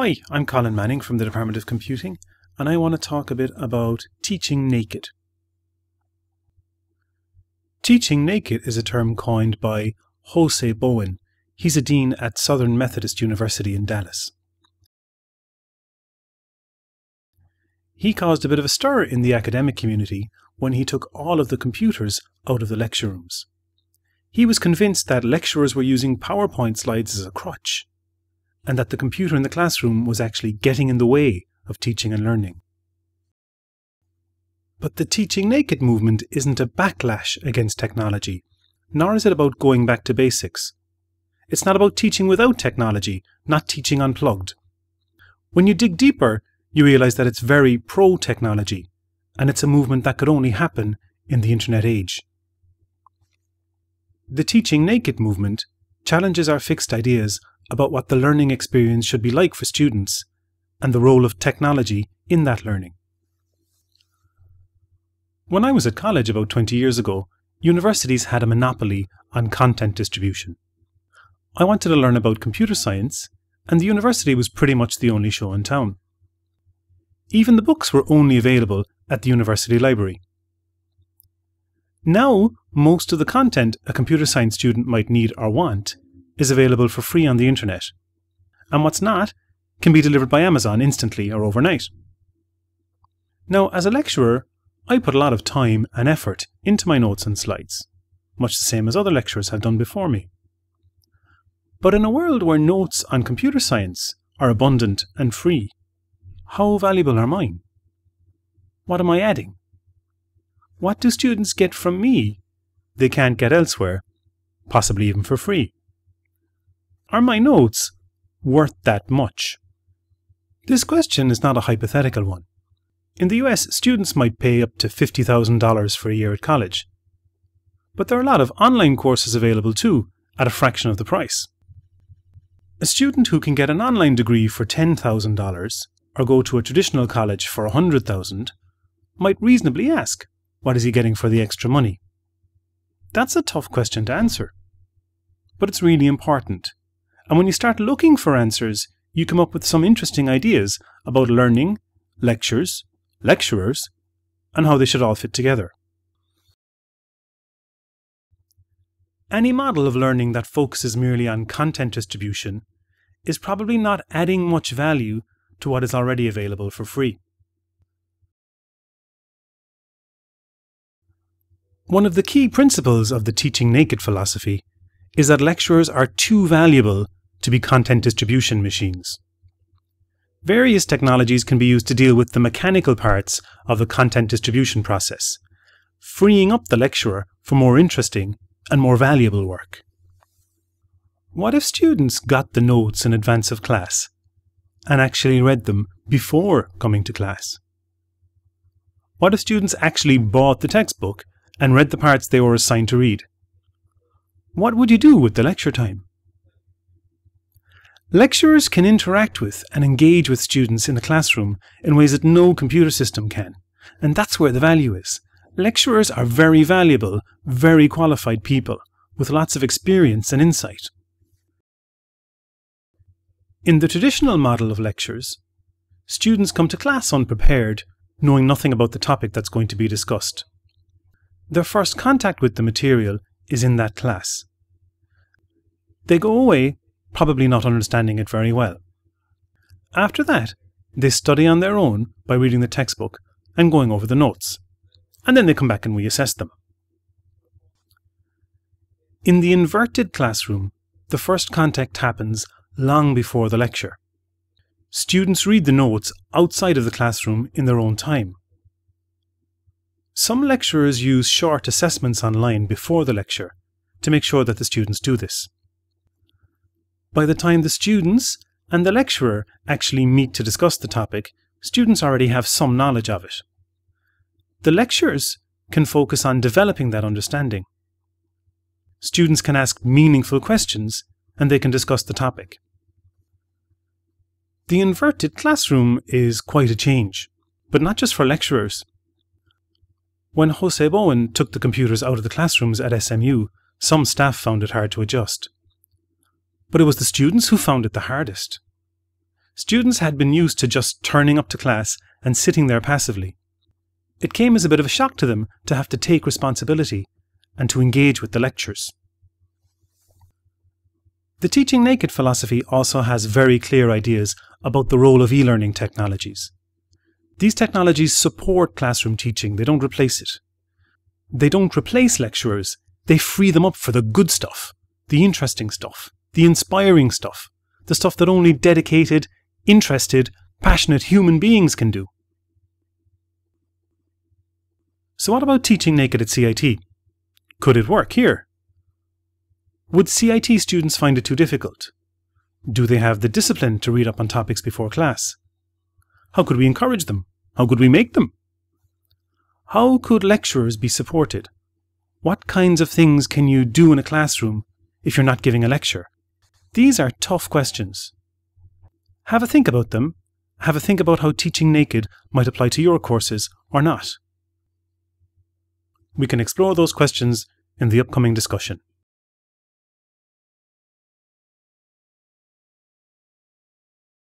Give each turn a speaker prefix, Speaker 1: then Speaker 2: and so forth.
Speaker 1: Hi, I'm Colin Manning from the Department of Computing, and I want to talk a bit about teaching naked. Teaching naked is a term coined by Jose Bowen. He's a dean at Southern Methodist University in Dallas. He caused a bit of a stir in the academic community when he took all of the computers out of the lecture rooms. He was convinced that lecturers were using PowerPoint slides as a crutch, and that the computer in the classroom was actually getting in the way of teaching and learning. But the Teaching Naked movement isn't a backlash against technology, nor is it about going back to basics. It's not about teaching without technology, not teaching unplugged. When you dig deeper, you realize that it's very pro-technology, and it's a movement that could only happen in the internet age. The Teaching Naked movement challenges our fixed ideas about what the learning experience should be like for students and the role of technology in that learning. When I was at college about 20 years ago, universities had a monopoly on content distribution. I wanted to learn about computer science, and the university was pretty much the only show in town. Even the books were only available at the university library. Now, most of the content a computer science student might need or want is available for free on the internet, and what's not can be delivered by Amazon instantly or overnight. Now, as a lecturer, I put a lot of time and effort into my notes and slides, much the same as other lecturers have done before me. But in a world where notes on computer science are abundant and free, how valuable are mine? What am I adding? What do students get from me they can't get elsewhere, possibly even for free? Are my notes worth that much? This question is not a hypothetical one. In the US, students might pay up to $50,000 for a year at college. But there are a lot of online courses available too, at a fraction of the price. A student who can get an online degree for $10,000 or go to a traditional college for $100,000 might reasonably ask, what is he getting for the extra money? That's a tough question to answer. But it's really important. And when you start looking for answers, you come up with some interesting ideas about learning, lectures, lecturers, and how they should all fit together. Any model of learning that focuses merely on content distribution is probably not adding much value to what is already available for free. One of the key principles of the Teaching Naked philosophy is that lecturers are too valuable to be content distribution machines. Various technologies can be used to deal with the mechanical parts of the content distribution process, freeing up the lecturer for more interesting and more valuable work. What if students got the notes in advance of class and actually read them before coming to class? What if students actually bought the textbook and read the parts they were assigned to read? What would you do with the lecture time? Lecturers can interact with and engage with students in the classroom in ways that no computer system can, and that's where the value is. Lecturers are very valuable, very qualified people with lots of experience and insight. In the traditional model of lectures, students come to class unprepared, knowing nothing about the topic that's going to be discussed. Their first contact with the material is in that class. They go away probably not understanding it very well. After that, they study on their own by reading the textbook and going over the notes, and then they come back and reassess them. In the inverted classroom, the first contact happens long before the lecture. Students read the notes outside of the classroom in their own time. Some lecturers use short assessments online before the lecture to make sure that the students do this. By the time the students and the lecturer actually meet to discuss the topic, students already have some knowledge of it. The lecturers can focus on developing that understanding. Students can ask meaningful questions and they can discuss the topic. The inverted classroom is quite a change, but not just for lecturers. When Jose Bowen took the computers out of the classrooms at SMU, some staff found it hard to adjust. But it was the students who found it the hardest. Students had been used to just turning up to class and sitting there passively. It came as a bit of a shock to them to have to take responsibility and to engage with the lectures. The Teaching Naked philosophy also has very clear ideas about the role of e-learning technologies. These technologies support classroom teaching, they don't replace it. They don't replace lecturers, they free them up for the good stuff, the interesting stuff, the inspiring stuff, the stuff that only dedicated, interested, passionate human beings can do. So what about Teaching Naked at CIT? Could it work here? Would CIT students find it too difficult? Do they have the discipline to read up on topics before class? How could we encourage them? How could we make them? How could lecturers be supported? What kinds of things can you do in a classroom if you're not giving a lecture? These are tough questions. Have a think about them. Have a think about how Teaching Naked might apply to your courses or not. We can explore those questions in the upcoming discussion.